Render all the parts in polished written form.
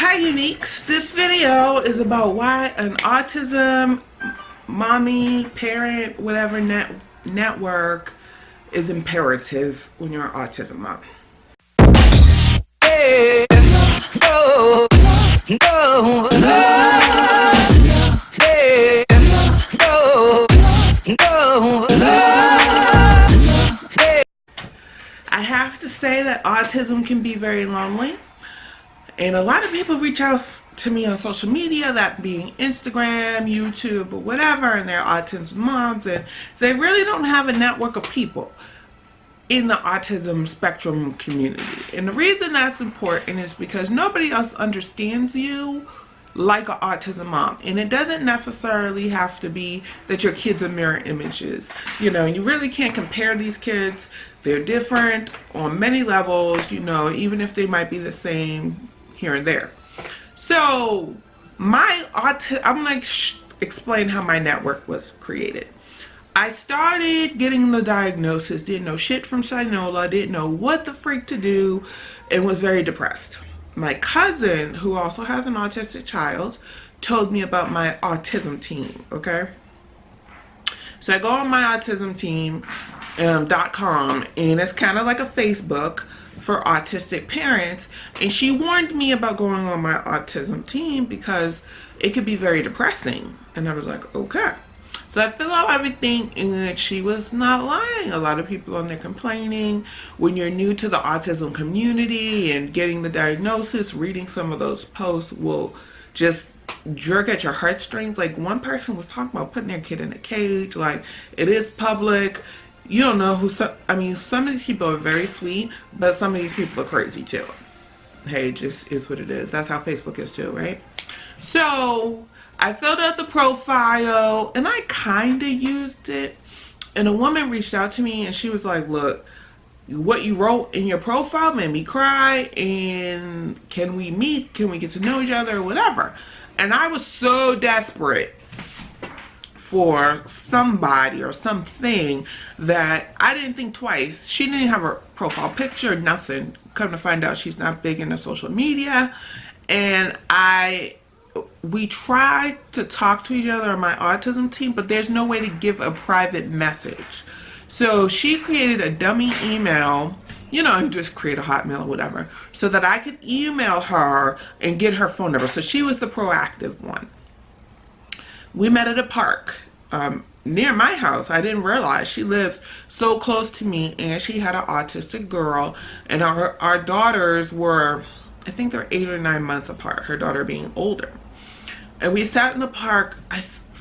Hi Uniques, this video is about why an autism mommy, parent, whatever network is imperative when you're an autism mom. I have to say that autism can be very lonely. And a lot of people reach out to me on social media, that being Instagram, YouTube, or whatever, and they're autism moms, and they really don't have a network of people in the autism spectrum community. And the reason that's important is because nobody else understands you like an autism mom. And it doesn't necessarily have to be that your kids are mirror images. You know, you really can't compare these kids. They're different on many levels, you know, even if they might be the same here and there. So I'm gonna explain how my network was created. I started getting the diagnosis, didn't know shit from Shinola, didn't know what the freak to do, and was very depressed. My cousin, who also has an autistic child, told me about my Autism Team, okay? So I go on my Autism Team.com, and it's kind of like a Facebook for autistic parents, and she warned me about going on my Autism Team because it could be very depressing. And I was like, okay. So I fill out everything, and she was not lying. A lot of people on there complaining. When you're new to the autism community and getting the diagnosis, reading some of those posts will just jerk at your heartstrings. Like, one person was talking about putting their kid in a cage. Like, it is public. You don't know who, I mean, some of these people are very sweet, but some of these people are crazy too. Hey, it just is what it is. That's how Facebook is too, right? So I filled out the profile and I kind of used it. And a woman reached out to me and she was like, look, what you wrote in your profile made me cry, and can we meet? Can we get to know each other or whatever? And I was so desperate for somebody or something that I didn't think twice. She didn't have her profile picture, nothing. Come to find out, she's not big into social media. And we tried to talk to each other on my Autism Team, but there's no way to give a private message. So she created a dummy email, you know, just create a Hotmail or whatever, so that I could email her and get her phone number. So she was the proactive one. We met at a park near my house. I didn't realize she lives so close to me, and she had an autistic girl, and our daughters were, I think they're 8 or 9 months apart, her daughter being older. And we sat in the park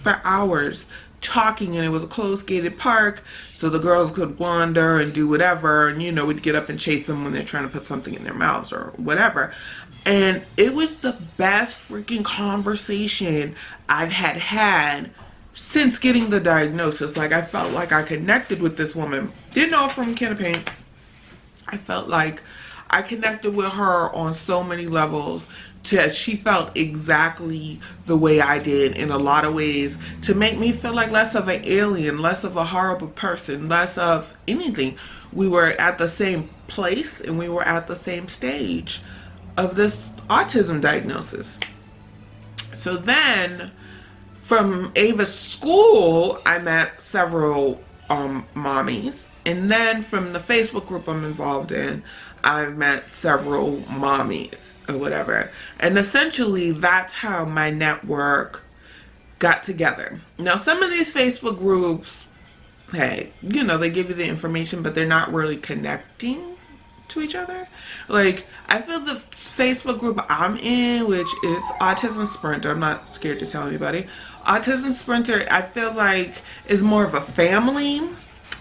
for hours talking, and it was a closed gated park, so the girls could wander and do whatever, and you know, we'd get up and chase them when they're trying to put something in their mouths or whatever. And it was the best freaking conversation I've had since getting the diagnosis. Like, I felt like I connected with this woman. Didn't know her from a can of paint. I felt like I connected with her on so many levels. She felt exactly the way I did in a lot of ways, to make me feel like less of an alien, less of a horrible person, less of anything. We were at the same place and we were at the same stage of this autism diagnosis. So then from Ava's school, I met several mommies, and then from the Facebook group I'm involved in, I met several mommies or whatever. And essentially that's how my network got together. Now, some of these Facebook groups, hey, you know, they give you the information, but they're not really connecting to each other. Like, I feel the Facebook group I'm in, which is Autism Sprinter, I'm not scared to tell anybody. Autism Sprinter, I feel like, is more of a family.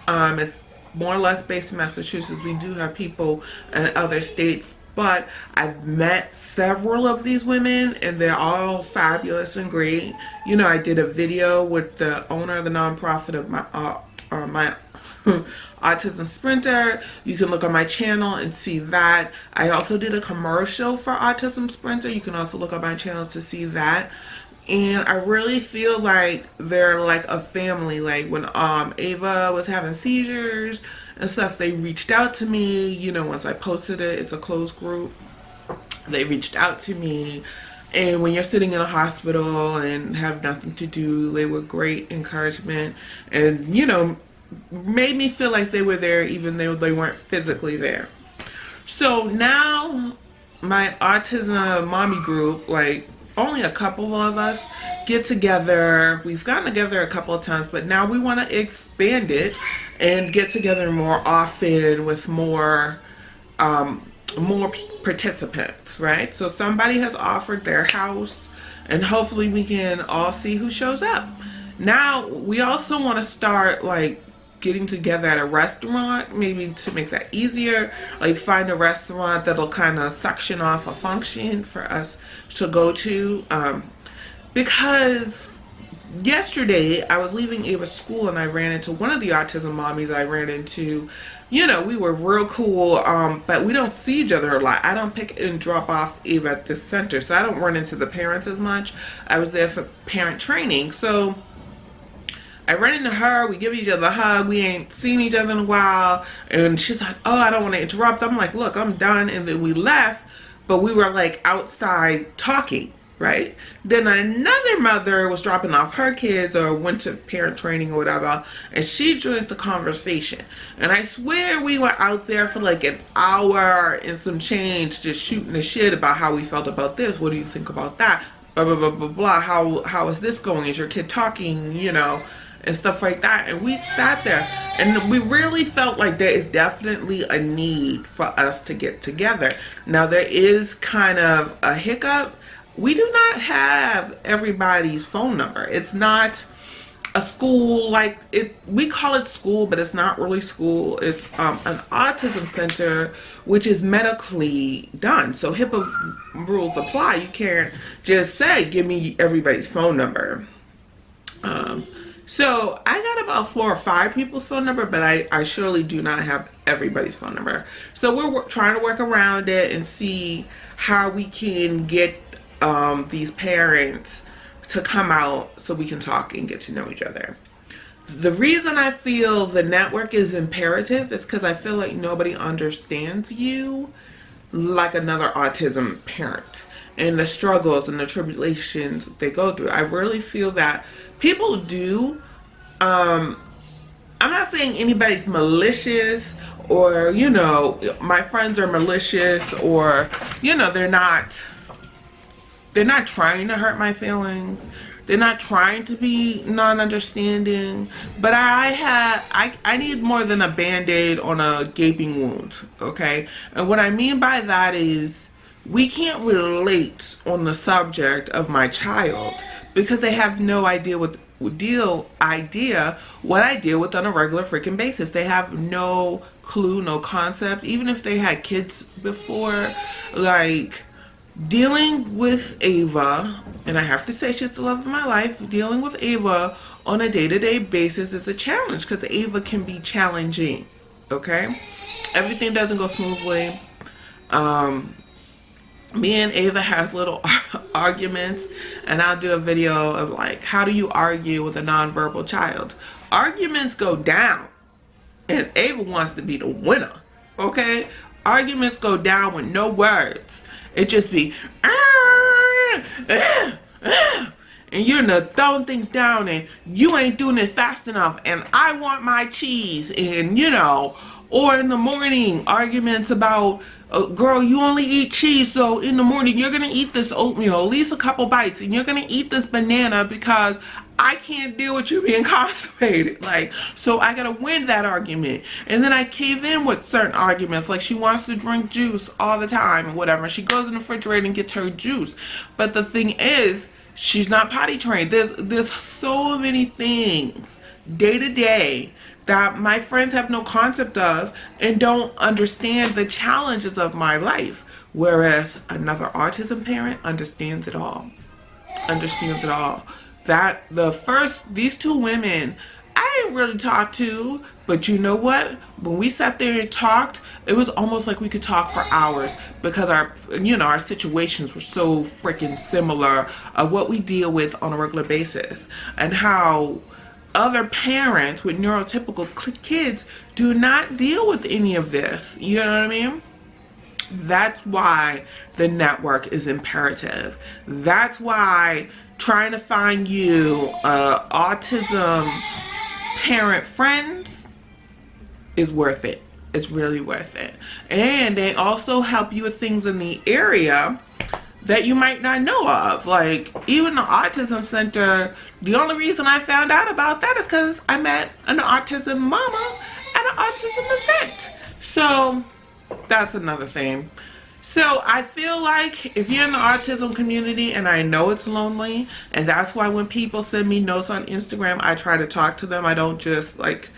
It's more or less based in Massachusetts. We do have people in other states, but I've met several of these women and they're all fabulous and great. You know, I did a video with the owner of the nonprofit of my Autism Sprinter. You can look on my channel and see that. I also did a commercial for Autism Sprinter. You can also look on my channel to see that. And I really feel like they're like a family. Like, when Ava was having seizures and stuff, they reached out to me, you know, once I posted it. It's a closed group. They reached out to me, and when you're sitting in a hospital and have nothing to do, they were great encouragement, and you know, made me feel like they were there even though they weren't physically there. So now my autism mommy group, like only a couple of us get together. We've gotten together a couple of times, but now we want to expand it and get together more often with more participants, right? So somebody has offered their house, and hopefully we can all see who shows up. Now we also want to start like getting together at a restaurant, maybe to make that easier. Like find a restaurant that'll kind of suction off a function for us to go to, because yesterday I was leaving Ava's school and I ran into one of the autism mommies I ran into. You know, we were real cool, but we don't see each other a lot. I don't pick and drop off Ava at this center, so I don't run into the parents as much. I was there for parent training, so I ran into her, we give each other a hug, we ain't seen each other in a while, and she's like, oh, I don't want to interrupt. I'm like, look, I'm done, and then we left, but we were like outside talking, right? Then another mother was dropping off her kids or went to parent training or whatever, and she joins the conversation. And I swear we were out there for like an hour and some change just shooting the shit about how we felt about this. What do you think about that? Blah, blah, blah, blah, blah. How is this going? Is your kid talking, you know, and stuff like that. And we sat there and we really felt like there is definitely a need for us to get together. Now there is kind of a hiccup. We do not have everybody's phone number. It's not a school like it. We call it school, but it's not really school. It's an autism center, which is medically done. So HIPAA rules apply. You can't just say, give me everybody's phone number. So I got about 4 or 5 people's phone number, but I surely do not have everybody's phone number. So we're trying to work around it and see how we can get these parents to come out so we can talk and get to know each other. The reason I feel the network is imperative is because I feel like nobody understands you like another autism parent and the struggles and the tribulations they go through. I really feel that people do. I'm not saying anybody's malicious or, you know, my friends are malicious or, you know, they're not trying to hurt my feelings. They're not trying to be non-understanding, but I need more than a band-aid on a gaping wound, okay? And what I mean by that is we can't relate on the subject of my child because they have no idea what I deal with on a regular freaking basis. They have no clue, no concept. Even if they had kids before, like dealing with Ava, and I have to say she's the love of my life, dealing with Ava on a day-to-day basis is a challenge because Ava can be challenging, okay? Everything doesn't go smoothly. Me and Ava have little arguments, and I'll do a video of like, how do you argue with a nonverbal child? Arguments go down, and Ava wants to be the winner, okay? Arguments go down with no words. It just be, and you're throwing things down, and you ain't doing it fast enough, and I want my cheese, and you know, or in the morning, arguments about, girl, you only eat cheese, so in the morning you're gonna eat this oatmeal, at least a couple bites, and you're gonna eat this banana because I can't deal with you being constipated. Like, so I gotta win that argument. And then I cave in with certain arguments, like she wants to drink juice all the time or whatever. She goes in the refrigerator and gets her juice. But the thing is, she's not potty trained. There's so many things day to day that my friends have no concept of and don't understand the challenges of my life. Whereas another autism parent understands it all. Understands it all. That these 2 women, I didn't really talk to, but you know what? When we sat there and talked, it was almost like we could talk for hours because our situations were so freaking similar of what we deal with on a regular basis and how other parents with neurotypical kids do not deal with any of this. You know what I mean? That's why the network is imperative. That's why trying to find you autism parent friends is worth it. It's really worth it. And they also help you with things in the area that you might not know of. Like even the Autism Center, the only reason I found out about that is because I met an autism mama at an autism event. So that's another thing. So I feel like if you're in the autism community, and I know it's lonely, and that's why when people send me notes on Instagram, I try to talk to them. I don't just like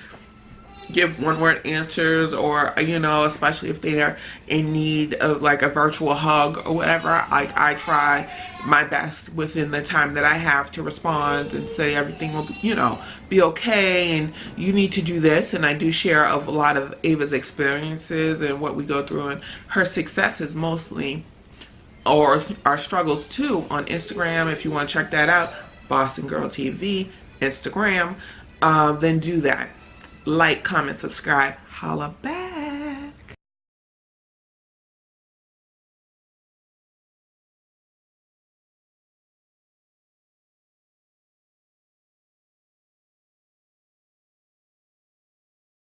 give one-word answers, or you know, especially if they're in need of like a virtual hug or whatever. I try my best within the time that I have to respond and say everything will be, you know, be okay, and you need to do this. And I do share a lot of Ava's experiences and what we go through and her successes mostly, or our struggles too, on Instagram. If you want to check that out, Boston Girl TV Instagram, then do that. Like, comment, subscribe, holla back.